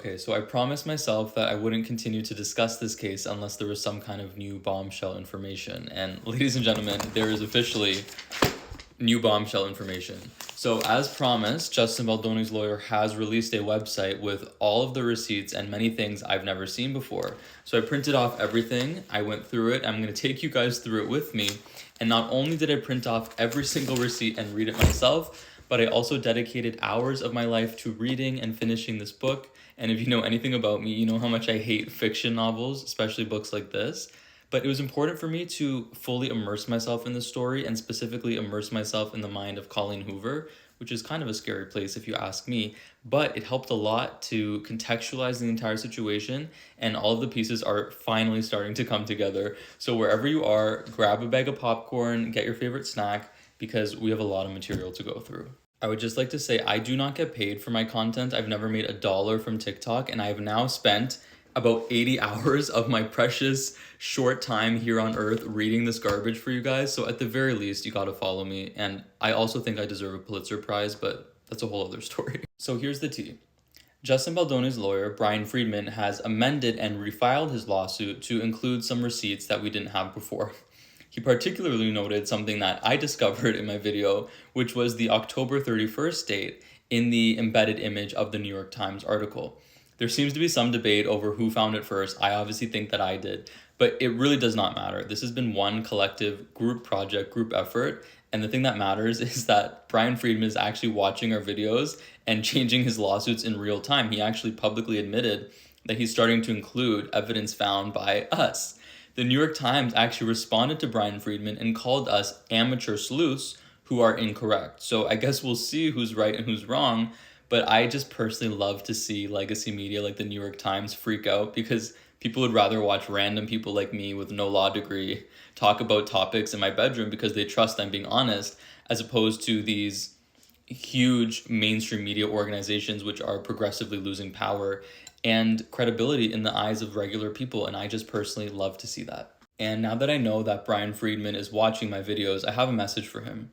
Okay, so I promised myself that I wouldn't continue to discuss this case unless there was some kind of new bombshell information. And ladies and gentlemen, there is officially new bombshell information. So as promised, Justin Baldoni's lawyer has released a website with all of the receipts and many things I've never seen before. So I printed off everything, I went through it, I'm going to take you guys through it with me. And not only did I print off every single receipt and read it myself, but I also dedicated hours of my life to reading and finishing this book. And if you know anything about me, you know how much I hate fiction novels, especially books like this. But it was important for me to fully immerse myself in the story and specifically immerse myself in the mind of Colleen Hoover, which is kind of a scary place if you ask me. But it helped a lot to contextualize the entire situation, and all of the pieces are finally starting to come together. So wherever you are, grab a bag of popcorn, get your favorite snack, because we have a lot of material to go through. I would just like to say I do not get paid for my content. I've never made $1 from TikTok, and I have now spent about 80 hours of my precious short time here on earth reading this garbage for you guys. So at the very least, you gotta follow me. And I also think I deserve a Pulitzer Prize, but that's a whole other story. So here's the tea. Justin Baldoni's lawyer, Brian Friedman, has amended and refiled his lawsuit to include some receipts that we didn't have before. He particularly noted something that I discovered in my video, which was the October 31st date in the embedded image of the New York Times article. There seems to be some debate over who found it first. I obviously think that I did, but it really does not matter. This has been one collective group project, group effort, and the thing that matters is that Brian Friedman is actually watching our videos and changing his lawsuits in real time. He actually publicly admitted that he's starting to include evidence found by us. The New York Times actually responded to Brian Friedman and called us amateur sleuths who are incorrect. So I guess we'll see who's right and who's wrong, but I just personally love to see legacy media like the New York Times freak out, because people would rather watch random people like me with no law degree talk about topics in my bedroom because they trust I'm being honest, as opposed to these huge mainstream media organizations which are progressively losing power and credibility in the eyes of regular people. And I just personally love to see that. And now that I know that Brian Friedman is watching my videos, I have a message for him.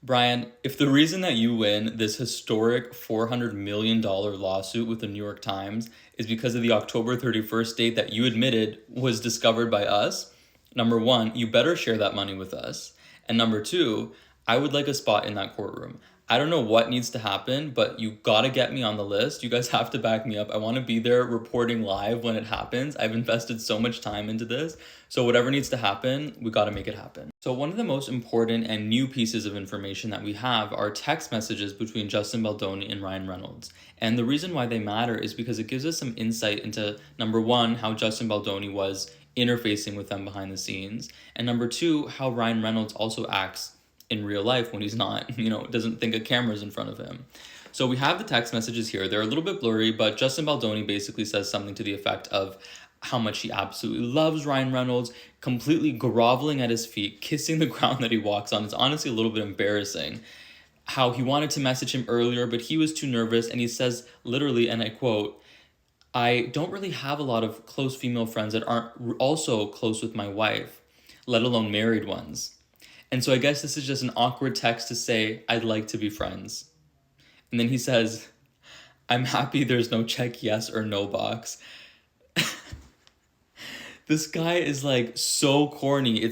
Brian, if the reason that you win this historic $400 million lawsuit with the New York Times is because of the October 31st date that you admitted was discovered by us, number one, you better share that money with us. And number two, I would like a spot in that courtroom. I don't know what needs to happen, but you gotta get me on the list. You guys have to back me up. I wanna be there reporting live when it happens. I've invested so much time into this. So whatever needs to happen, we gotta make it happen. So one of the most important and new pieces of information that we have are text messages between Justin Baldoni and Ryan Reynolds. And the reason why they matter is because it gives us some insight into, number one, how Justin Baldoni was interfacing with them behind the scenes, and number two, how Ryan Reynolds also acts in real life when he's not, doesn't think a camera's in front of him. So we have the text messages here. They're a little bit blurry, but Justin Baldoni basically says something to the effect of how much he absolutely loves Ryan Reynolds, completely groveling at his feet, kissing the ground that he walks on. It's honestly a little bit embarrassing. How he wanted to message him earlier, but he was too nervous. And he says literally, and I quote, "I don't really have a lot of close female friends that aren't also close with my wife, let alone married ones." And so I guess this is just an awkward text to say, "I'd like to be friends." And then he says, "I'm happy there's no check yes or no box." This guy is like so corny.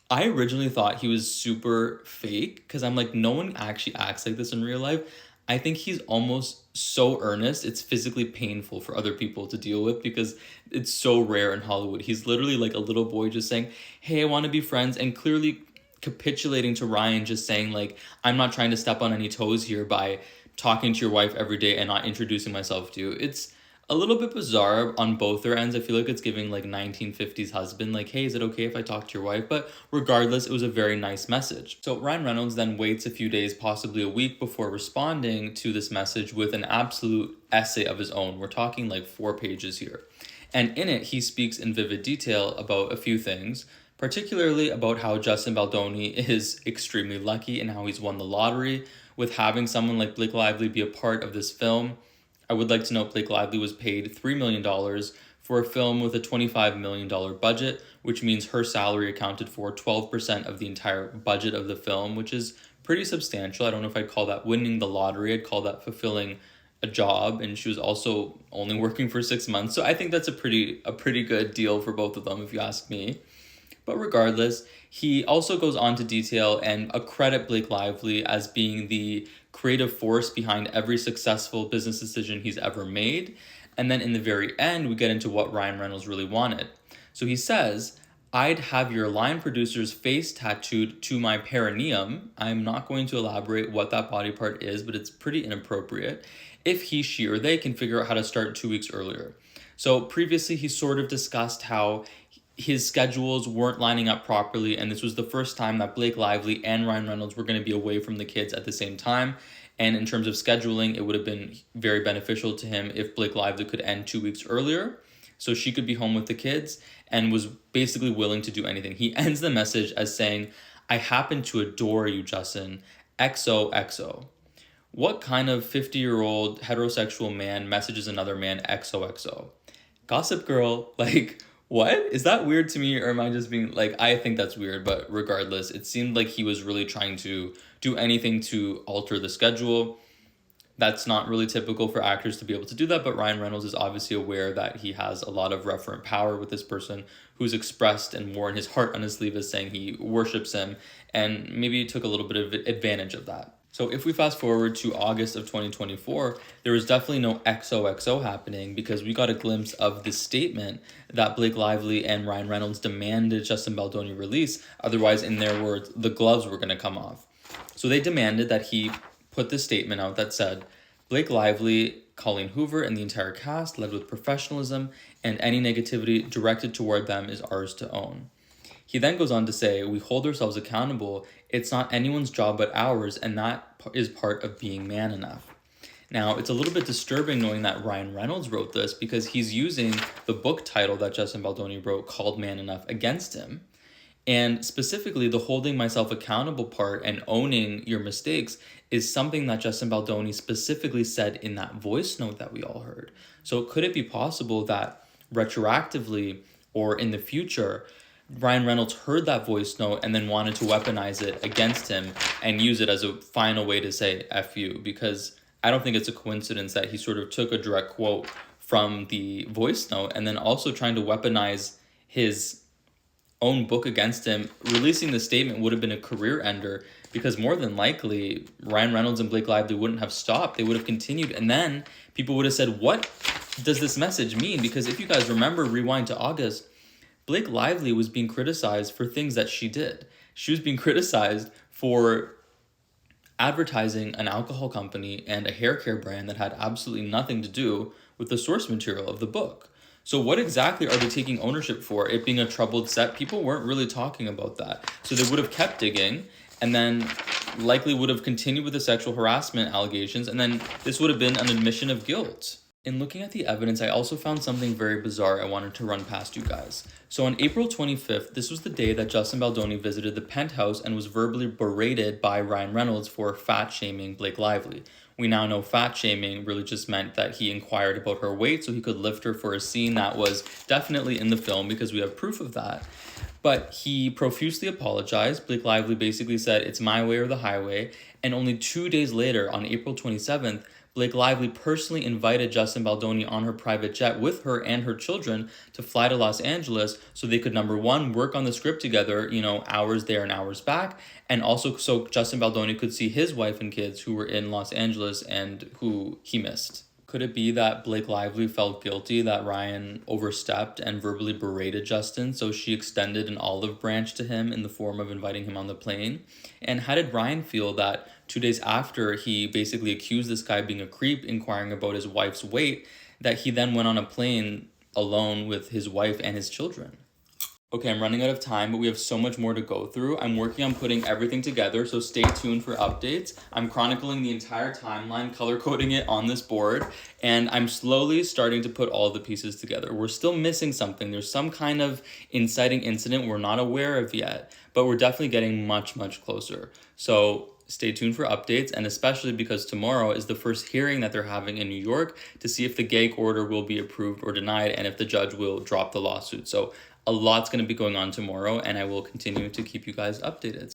I originally thought he was super fake, because I'm like, no one actually acts like this in real life. I think he's almost so earnest, it's physically painful for other people to deal with, because it's so rare in Hollywood. He's literally like a little boy just saying, "Hey, I want to be friends," and clearly capitulating to Ryan, just saying like, "I'm not trying to step on any toes here by talking to your wife every day and not introducing myself to you." It's a little bit bizarre on both their ends. I feel like it's giving like 1950s husband, like, "Hey, is it okay if I talk to your wife?" But regardless, it was a very nice message. So Ryan Reynolds then waits a few days, possibly a week, before responding to this message with an absolute essay of his own. We're talking like 4 pages here. And in it, he speaks in vivid detail about a few things, particularly about how Justin Baldoni is extremely lucky and how he's won the lottery with having someone like Blake Lively be a part of this film. I would like to note Blake Lively was paid $3 million for a film with a $25 million budget, which means her salary accounted for 12% of the entire budget of the film, which is pretty substantial. I don't know if I'd call that winning the lottery. I'd call that fulfilling a job, and she was also only working for 6 months. So I think that's a pretty good deal for both of them, if you ask me. But regardless, he also goes on to detail and accredit Blake Lively as being the creative force behind every successful business decision he's ever made. And then in the very end, we get into what Ryan Reynolds really wanted. So he says, I'd have your line producer's face tattooed to my perineum. I'm not going to elaborate what that body part is, but it's pretty inappropriate. If he, she, or they can figure out how to start 2 weeks earlier. So previously, he sort of discussed how his schedules weren't lining up properly, and this was the first time that Blake Lively and Ryan Reynolds were going to be away from the kids at the same time. And in terms of scheduling, it would have been very beneficial to him if Blake Lively could end 2 weeks earlier so she could be home with the kids, and was basically willing to do anything. He ends the message as saying, I happen to adore you, Justin. XOXO. What kind of 50-year-old heterosexual man messages another man XOXO? Gossip Girl, like, what? Is that weird to me, or am I just being, like, I think that's weird, but regardless, it seemed like he was really trying to do anything to alter the schedule. That's not really typical for actors to be able to do that, but Ryan Reynolds is obviously aware that he has a lot of referent power with this person who's expressed and worn his heart on his sleeve as saying he worships him, and maybe took a little bit of advantage of that. So if we fast forward to August of 2024, there was definitely no XOXO happening because we got a glimpse of this statement that Blake Lively and Ryan Reynolds demanded Justin Baldoni release. Otherwise, in their words, the gloves were going to come off. So they demanded that he put this statement out that said, Blake Lively, Colleen Hoover, and the entire cast led with professionalism, and any negativity directed toward them is ours to own. He then goes on to say, we hold ourselves accountable. It's not anyone's job but ours, and that is part of being man enough. Now, it's a little bit disturbing knowing that Ryan Reynolds wrote this because he's using the book title that Justin Baldoni wrote called Man Enough against him. And specifically, the holding myself accountable part and owning your mistakes is something that Justin Baldoni specifically said in that voice note that we all heard. So could it be possible that retroactively or in the future, Ryan Reynolds heard that voice note and then wanted to weaponize it against him and use it as a final way to say F you? Because I don't think it's a coincidence that he sort of took a direct quote from the voice note and then also trying to weaponize his own book against him. Releasing the statement would have been a career ender because more than likely Ryan Reynolds and Blake Lively wouldn't have stopped. They would have continued, and then people would have said, what does this message mean? Because if you guys remember, rewind to August, Blake Lively was being criticized for things that she did. She was being criticized for advertising an alcohol company and a hair care brand that had absolutely nothing to do with the source material of the book. So what exactly are they taking ownership for? It being a troubled set? People weren't really talking about that. So they would have kept digging and then likely would have continued with the sexual harassment allegations, and then this would have been an admission of guilt. In looking at the evidence, I also found something very bizarre I wanted to run past you guys. So on April 25th, this was the day that Justin Baldoni visited the penthouse and was verbally berated by Ryan Reynolds for fat-shaming Blake Lively. We now know fat-shaming really just meant that he inquired about her weight so he could lift her for a scene that was definitely in the film because we have proof of that. But he profusely apologized. Blake Lively basically said, it's my way or the highway. And only 2 days later, on April 27th, Blake Lively personally invited Justin Baldoni on her private jet with her and her children to fly to Los Angeles so they could, number one, work on the script together, hours there and hours back, and also so Justin Baldoni could see his wife and kids who were in Los Angeles and who he missed. Could it be that Blake Lively felt guilty that Ryan overstepped and verbally berated Justin, so she extended an olive branch to him in the form of inviting him on the plane? And how did Ryan feel that 2 days after he basically accused this guy of being a creep, inquiring about his wife's weight, that he then went on a plane alone with his wife and his children? Okay, I'm running out of time, but we have so much more to go through. I'm working on putting everything together, so stay tuned for updates. I'm chronicling the entire timeline, color coding it on this board, and I'm slowly starting to put all the pieces together. We're still missing something. There's some kind of inciting incident we're not aware of yet, but we're definitely getting much, much closer. So stay tuned for updates, and especially because tomorrow is the first hearing that they're having in New York to see if the gag order will be approved or denied and if the judge will drop the lawsuit. So a lot's going to be going on tomorrow, and I will continue to keep you guys updated.